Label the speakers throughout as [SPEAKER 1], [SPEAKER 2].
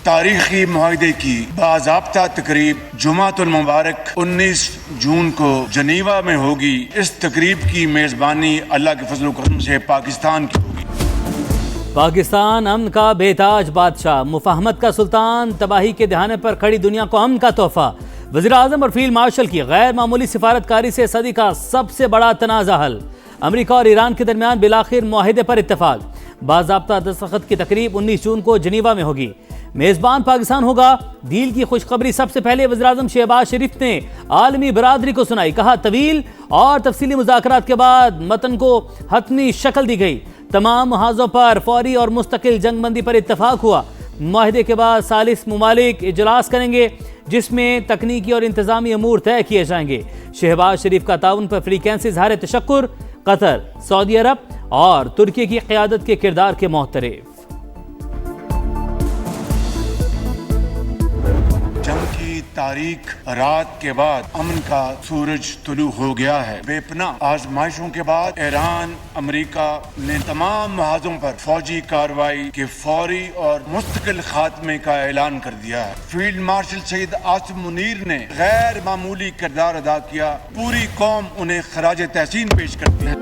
[SPEAKER 1] तारीखी मुआहदे की बाज़ाब्ता तकरीब जुमातुल मुबारक 19 जून को जनीवा में होगी। इस तकरीब की मेज़बानी अल्लाह के फजल करम से पाकिस्तान की होगी।
[SPEAKER 2] पाकिस्तान अमन का बेताज बादशाह, मुफाहमत का सुल्तान, तबाही के दहाने पर खड़ी दुनिया को अमन का तोहफा। वज़ीर आज़म और फील्ड मार्शल की गैर मामूली सिफारतकारी से सदी का सबसे बड़ा तनाज़ा हल। अमेरिका और ईरान के दरमियान बिलाखिर मुआहिदे पर इत्तेफाक। बाज़ाब्ता दस्तखत की तकरीब 19 जून को जनीवा में होगी। मेज़बान पाकिस्तान होगा। डील की खुशखबरी सबसे पहले वज़ीर आज़म शहबाज शरीफ ने आलमी बरादरी को सुनाई। कहा, तवील और तफसीली मुज़ाकरात के बाद मतन को हतमी शक्ल दी गई। तमाम मुहाज़ों पर फौरी और मुस्तकिल जंगबंदी पर इत्तफाक हुआ। मुआहिदे के बाद सालिस मुमालिक इजलास करेंगे, जिसमें तकनीकी और इंतजामी अमूर तय किए जाएंगे। शहबाज शरीफ का ताउन पर फ्रीक्वेंसी इज़हार तशक्कुर। कतर, सऊदी अरब और तुर्की की क़यादत के किरदार के मोहतरफ।
[SPEAKER 1] जंग की तारीख रात के बाद अमन का सूरज तुलू हो गया है। बेपनाह आजमाइशों के बाद ईरान अमेरिका ने तमाम महाजों पर फौजी कार्रवाई के फौरी और मुस्तकिल खात्मे का ऐलान कर दिया है। फील्ड मार्शल सईद आसिम मुनीर ने गैर मामूली किरदार अदा किया। पूरी कौम उन्हें खराज तहसीन पेश करती है।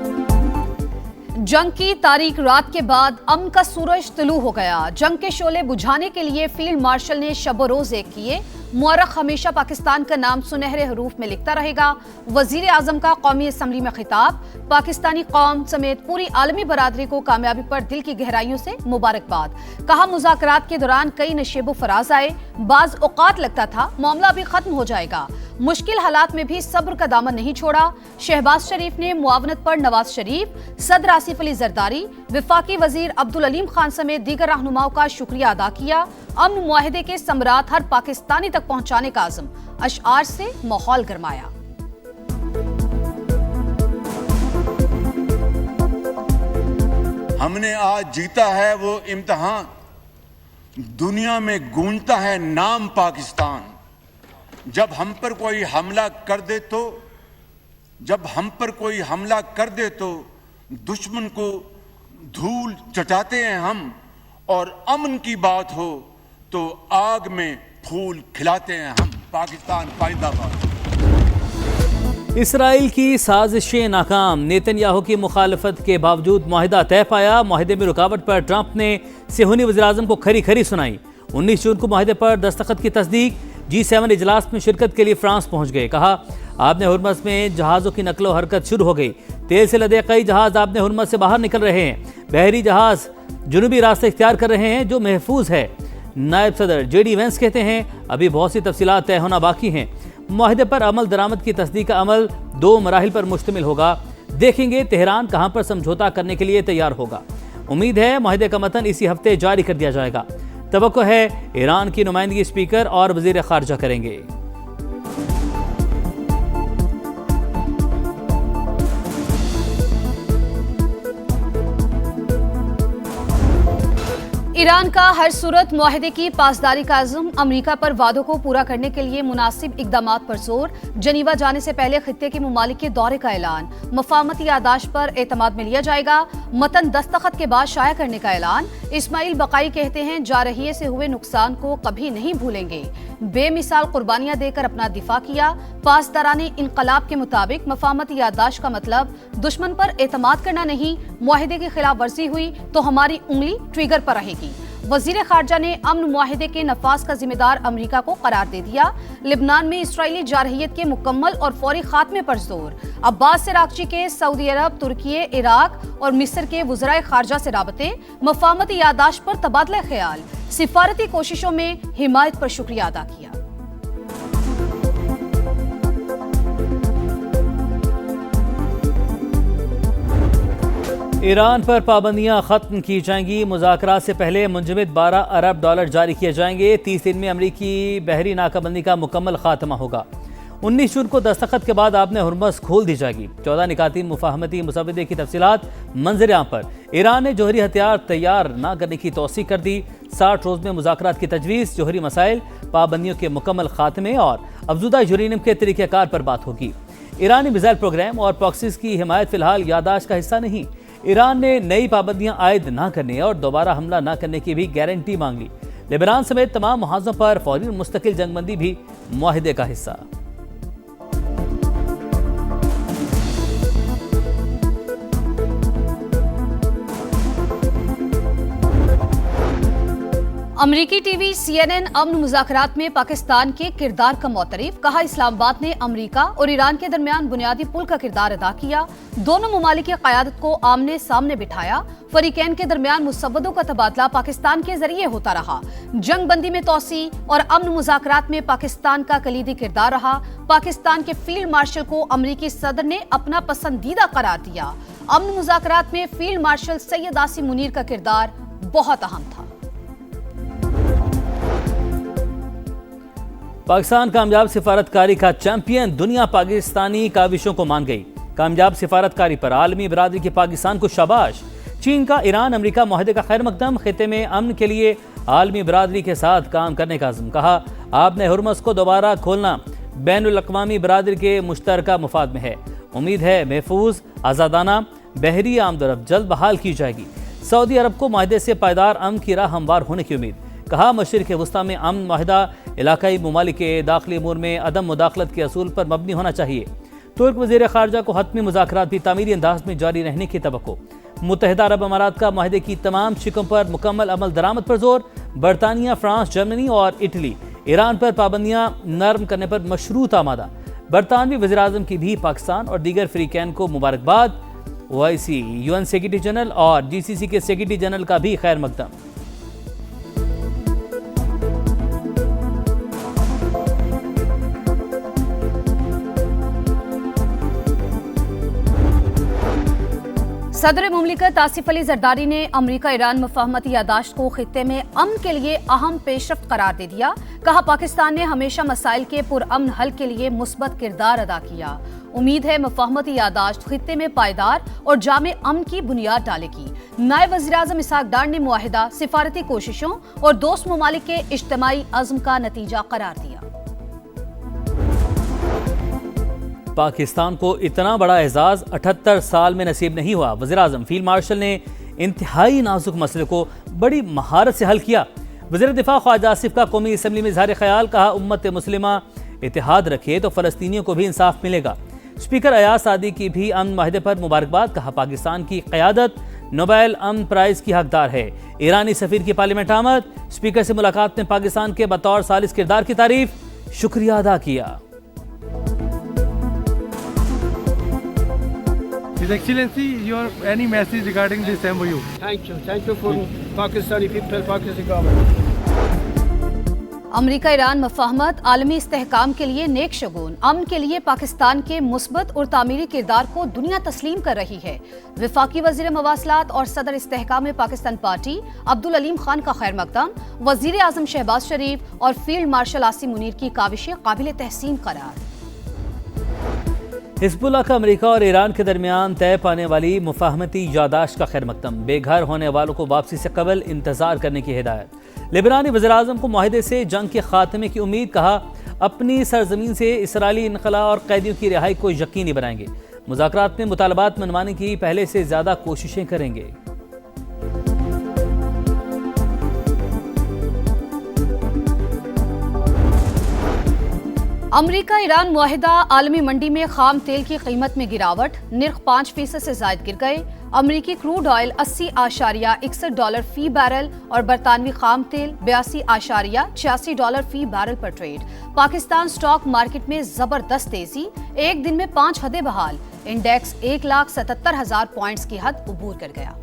[SPEAKER 3] जंग की तारीख रात के बाद अमन का सूरज तुलू हो गया। जंग के शोले बुझाने के लिए फील्ड मार्शल ने शब रोज एक किए। मुअर्रख हमेशा पाकिस्तान का नाम सुनहरे हरूफ में लिखता रहेगा। वजीर आजम का कौमी असम्बली में खिताब। पाकिस्तानी कौम समेत पूरी आलमी बरादरी को कामयाबी पर दिल की गहराइयों से मुबारकबाद। कहा, मुज़ाकरात के दौरान कई नशेबो फराज आए। बाज़ औक़ात लगता था मामला भी खत्म हो जाएगा। मुश्किल हालात में भी सब्र का दामन नहीं छोड़ा। शहबाज शरीफ ने मुआवनत पर नवाज शरीफ, सदर आसिफ अली जरदारी, विफाकी वजीर अब्दुल अलीम खान समेत दीगर रहनुमाओं का शुक्रिया अदा किया। अमन मुआहिदे के समरात हर पाकिस्तानी तक पहुंचाने का आज़म। अशआर से माहौल गरमाया।
[SPEAKER 1] हमने आज जीता है वो इम्तिहान, दुनिया में गूंजता है नाम पाकिस्तान। जब हम पर कोई हमला कर दे तो दुश्मन को धूल चटाते हैं हम, और अमन की बात हो तो आग में फूल खिलाते हैं हम। पाकिस्तान जिंदाबाद।
[SPEAKER 2] इसराइल की साजिशें नाकाम। नेतन्याहू की मुखालफत के बावजूद मुआहिदा तय पाया। मुआहिदे में रुकावट पर ट्रंप ने सेहूनी वज़ीर आज़म को खरी खरी सुनाई। 19 जून को मुआहिदे पर दस्तखत की तस्दीक। G7 इजलास में शिरकत के लिए फ्रांस पहुंच गए। कहा, आबने हुर्मस में जहाज़ों की नकलो हरकत शुरू हो गई। तेल से लदे कई जहाज़ आबने हुर्मस से बाहर निकल रहे हैं। बहरी जहाज़ जुनूबी रास्ते इख्तियार कर रहे हैं जो महफूज है। नायब सदर JD वेंस कहते हैं, अभी बहुत सी तफसीलात तय होना बाकी हैं। मुआहिदे पर अमल दरामद की तस्दीक का अमल 2 मराहिल पर मुश्तमिल होगा। देखेंगे तेहरान कहां पर समझौता करने के लिए तैयार होगा। उम्मीद है मुआहिदे का मतन इसी हफ्ते जारी कर दिया जाएगा। तवक्को है ईरान की नुमाइंदगी स्पीकर और वजीर खारजा करेंगे।
[SPEAKER 3] ईरान का हर सूरत मुआहिदे की पासदारी का आज़म। अमेरिका पर वादों को पूरा करने के लिए मुनासिब इकदामात पर जोर। जनीवा जाने से पहले खित्ते के मुमालिक के दौरे का ऐलान। मफाहमती यादाश्त पर एतमाद में लिया जाएगा। मतन दस्तखत के बाद शाया करने का ऐलान। इस्माइल बकाई कहते हैं, जारहिये से हुए नुकसान को कभी नहीं भूलेंगे। बेमिसाल कुर्बानियां देकर अपना दिफा किया। पासदाराने इनकलाब के मुताबिक मफाहमती यादाश्त का मतलब दुश्मन पर एतमाद करना नहीं। मुआहिदे की खिलाफ वर्जी हुई तो हमारी उंगली ट्रिगर पर रहेगी। वजीर खारजा ने अमन मुआहिदे के नफाज का जिम्मेदार अमेरिका को करार दे दिया। लिबनान में इसराइली जारहियत के मुकम्मल और फौरी खात्मे पर जोर। अब्बास सरागची के सऊदी अरब, तुर्की, इराक और मिस्र के वज़राए खारजा से राबते। मफाहमती यादाश्त पर तबादला ख्याल। सिफारती कोशिशों में हिमायत पर शुक्रिया अदा किया।
[SPEAKER 2] ईरान पर पाबंदियां खत्म की जाएंगी। मुज़ाकरात से पहले मुंजमद $12 अरब जारी किए जाएंगे। 30 दिन में अमरीकी बहरी नाकाबंदी का मुकम्मल खात्मा होगा। 19 जून को दस्तखत के बाद आपने हुर्मस खोल दी जाएगी। 14 निकाती मुफाहमती मुसवदे की तफसीलात मंजर-ए-आम पर। ईरान ने जौहरी हथियार तैयार न करने की तौसीक कर दी। 60 रोज में मुज़ाकरात की तजवीज़, जौहरी मसाइल, पाबंदियों के मुकम्मल खात्मे और अफजुदा यूरेनियम के तरीक़ेकार पर बात होगी। ईरानी मिसाइल प्रोग्राम और प्रॉक्सीज की हिमायत फिलहाल यादाश्त का हिस्सा नहीं। ईरान ने नई पाबंदियां आयद न करने और दोबारा हमला न करने की भी गारंटी मांग ली। लेबनान समेत तमाम मुहाज़ों पर फौरी मुस्तकिल जंगबंदी भी मुआहिदे का हिस्सा।
[SPEAKER 3] अमरीकी टीवी CNN अमन मुज़ाकरात में पाकिस्तान के किरदार का मौतरिफ, कहा इस्लामाबाद ने अमरीका और ईरान के दरमियान बुनियादी पुल का किरदार अदा किया। दोनों ममालिक की क़यादत को आमने सामने बिठाया। फरीकैन के दरमियान मुसव्वदों का तबादला पाकिस्तान के जरिए होता रहा। जंग बंदी में तोसी और अमन मुज़ाकरात में पाकिस्तान का कलीदी किरदार रहा। पाकिस्तान के फील्ड मार्शल को अमरीकी सदर ने अपना पसंदीदा करार दिया। अमन मुज़ाकरात में फील्ड मार्शल सैयद आसिम मुनीर का किरदार बहुत अहम था।
[SPEAKER 2] पाकिस्तान कामयाब सिफारतकारी का चैंपियन, दुनिया पाकिस्तानी काविशों को मान गई। कामयाब सिफारतकारी पर आलमी बरादरी के पाकिस्तान को शाबाश। चीन का ईरान अमरीका मुआहदे का खैर मकदम, खिते में अमन के लिए आलमी बरादरी के साथ काम करने का अज़्म। कहा आपने हुर्मुज़ को दोबारा खोलना बैनुल अक़वामी बरादरी के मुश्तरका मुफाद में है। उम्मीद है महफूज आज़ादाना बहरी आमदरफ्त जल्द बहाल की जाएगी। सऊदी अरब को मुआहदे से पायदार अमन की राह हमवार होने की उम्मीद। कहा मशरिक़ वस्ता में अमन मुआहदा इलाकाई ममालिक के दाखिली अमूर में अदम मुदाखलत के असूल पर मबनी होना चाहिए। तुर्क वज़ीर ख़ारजा को हतमी मुज़ाकरात भी तामीरी अंदाज में जारी रहने की तवक्को। मुत्तहिदा अरब अमारात का मुआहदे की तमाम शिकों पर मुकम्मल अमल दरामद पर जोर। बरतानिया, फ्रांस, जर्मनी और इटली ईरान पर पाबंदियां नरम करने पर मशरूत आमादा। बरतानवी वज़ीर आज़म की भी पाकिस्तान और दीगर फ्रीकैन को मुबारकबाद। OIC, UN सेक्रेटरी जनरल और GCC के सेक्रेटरी जनरल का भी खैर मकदम।
[SPEAKER 3] सदर मुमलिकत आसिफ अली जरदारी ने अमरीका ईरान मुफाहमती यादाश्त को खित्ते में अमन के लिए अहम पेशरफ्त करार दे दिया। कहा पाकिस्तान ने हमेशा मसाइल के पुरअमन हल के लिए मुस्बत किरदार अदा किया। उम्मीद है मुफाहमती यादाश्त खित्ते में पायदार और जामे अमन की बुनियाद डालेगी। नायब वज़ीर आज़म इसहाक डार ने मुआहिदा, सिफारती कोशिशों और दोस्त ममालिक के इज्तिमाई अज़्म का नतीजा करार दिया।
[SPEAKER 2] पाकिस्तान को इतना बड़ा एजाज 78 साल में नसीब नहीं हुआ। वज़ीर आज़म फील्ड मार्शल ने इंतहाई नाजुक मसले को बड़ी महारत से हल किया। वज़ीर दिफा ख्वाजा आसिफ का कौमी असम्बली में इज़हार ख्याल। कहा उम्मत मुस्लिमा इत्तेहाद रखे तो फ़लस्तीनियों को भी इंसाफ मिलेगा। स्पीकर अयाज सादी की भी अमन मुआहदे पर मुबारकबाद। कहा पाकिस्तान की क़यादत नोबेल अमन प्राइज़ की हकदार है। ईरानी सफ़ीर की पार्लियामेंट आमद। स्पीकर से मुलाकात में पाकिस्तान के बतौर सालिस किरदार की तारीफ, शुक्रिया अदा किया।
[SPEAKER 4] His Excellency, your any message regarding this MOU?
[SPEAKER 5] Thank you for Pakistani people, Pakistani government.
[SPEAKER 3] America Iran मुफाहमत आलमी इस्तेहकाम के लिए नेक शगुन। अमन के लिए पाकिस्तान के मुस्बत और तामीरी किरदार को दुनिया तस्लीम कर रही है। वफाकी वज़ीर मवासलात और सदर इस्तेहकाम पाकिस्तान पार्टी अब्दुल अलीम खान का खैर मकदम। वज़ीर आज़म शहबाज शरीफ और फील्ड मार्शल आसिम मुनीर की काविशें काबिल तहसीन करार।
[SPEAKER 2] हिज़्बुल्लाह का अमेरिका और ईरान के दरमियान तय पाने वाली मुफाहमती यादाश्त का खैर मकदम। बेघर होने वालों को वापसी से कबल इंतजार करने की हिदायत। लेबनानी वज़ीर आज़म को मुआहदे से जंग के खात्मे की उम्मीद। कहा अपनी सरजमीन से इसराइली इनखला और कैदियों की रिहाई को यकीनी बनाएंगे। मुज़ाकरात में मुतालबात मनवाने की पहले से ज़्यादा कोशिशें करेंगे।
[SPEAKER 3] अमरीका ईरान मुआहिदा, आलमी मंडी में खाम तेल की कीमत में गिरावट। निर्ख 5% से जायद गिर गए। अमरीकी क्रूड ऑयल $80.61 फी बैरल और बरतानवी खाम तेल $82.86 फी बैरल पर ट्रेड। पाकिस्तान स्टॉक मार्केट में जबरदस्त तेजी, एक दिन में 5 हदें बहाल। इंडेक्स 1,77,000 पॉइंट्स की हद उबूर कर गया।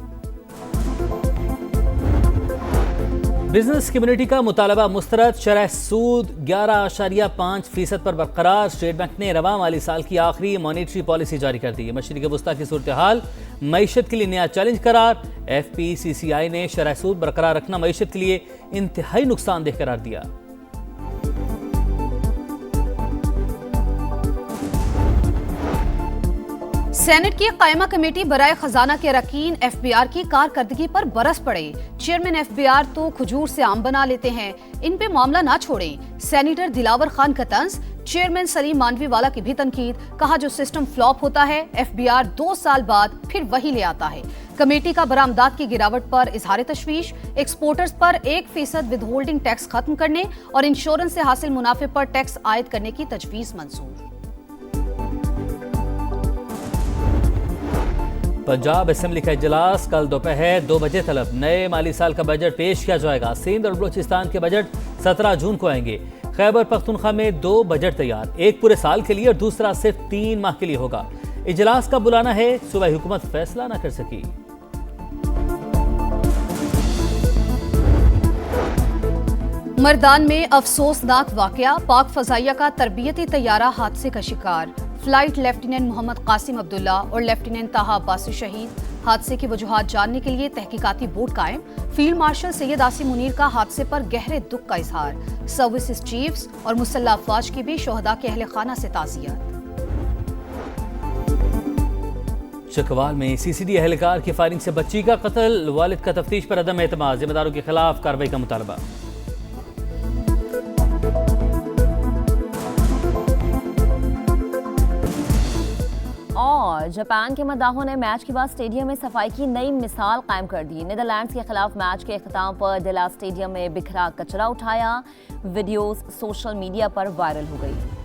[SPEAKER 2] बिजनेस कम्युनिटी का मुतालबा मुस्तरद। शरह सूद 11.5% पर बरकरार। स्टेट बैंक ने रवां माली साल की आखिरी मॉनेटरी पॉलिसी जारी कर दी। मशरिक़ वस्ता की सूरत हाल मईशत के लिए नया चैलेंज करार। FPCCI ने शरह सूद बरकरार रखना मईशत के लिए इंतहाई नुकसानदेह करार दिया।
[SPEAKER 3] सेनेट की कायमा कमेटी बराए खजाना के अरकान FBR की कारकर्दगी पर बरस पड़े। चेयरमैन FBR तो खजूर से आम बना लेते हैं, इन पे मामला ना छोड़ें। सेनेटर दिलावर खान का तंज। चेयरमैन सलीम मानवी वाला की भी तनकीद। कहा जो सिस्टम फ्लॉप होता है FBR 2 साल बाद फिर वही ले आता है। कमेटी का बरामदात की गिरावट पर इजहार तशवीश, एक्सपोर्टर्स पर 1% विदहोल्डिंग टैक्स खत्म करने और इंश्योरेंस से हासिल मुनाफे पर टैक्स आयद करने की तजवीज मंजूर।
[SPEAKER 2] पंजाब असेंबली का इजलास कल दोपहर 2 बजे तलब नए माली साल का बजट पेश किया जाएगा। सिंध और बलूचिस्तान के बजट 17 जून को आएंगे। खैबर पख्तूनख्वा में 2 बजट तैयार, एक पूरे साल के लिए और दूसरा सिर्फ 3 माह के लिए होगा। इजलास का बुलाना है, सूबाई हुकूमत फैसला न कर सकी।
[SPEAKER 3] मर्दान में अफसोसनाक वाकया, पाक फजाइया का तरबियती तैयारा हादसे का शिकार। फ्लाइट लेफ्टिनेंट मोहम्मद कासिम अब्दुल्ला और लेफ्टिनेंट ताहा अब्बासी शहीद। हादसे की वजूहात जानने के लिए तहकीकाती बोर्ड कायम। फील्ड मार्शल सैयद आसिम मुनीर का हादसे पर गहरे दुख का इजहार। सर्विसेज चीफ्स और मुसल्लह अफवाज की भी शोहदा के अहले खाना से ताज़ियत।
[SPEAKER 2] चकवाल में CCD एहलकार की फायरिंग से बच्ची का कत्ल, वालिद का तफ्तीश पर अदम एतमाद, जिम्मेदारों के खिलाफ कार्रवाई का मुतालबा।
[SPEAKER 6] और जापान के मद्दाहों ने मैच के बाद स्टेडियम में सफाई की नई मिसाल कायम कर दी। नीदरलैंड्स के खिलाफ मैच के इख्तिताम पर दिला स्टेडियम में बिखरा कचरा उठाया। वीडियोस सोशल मीडिया पर वायरल हो गई।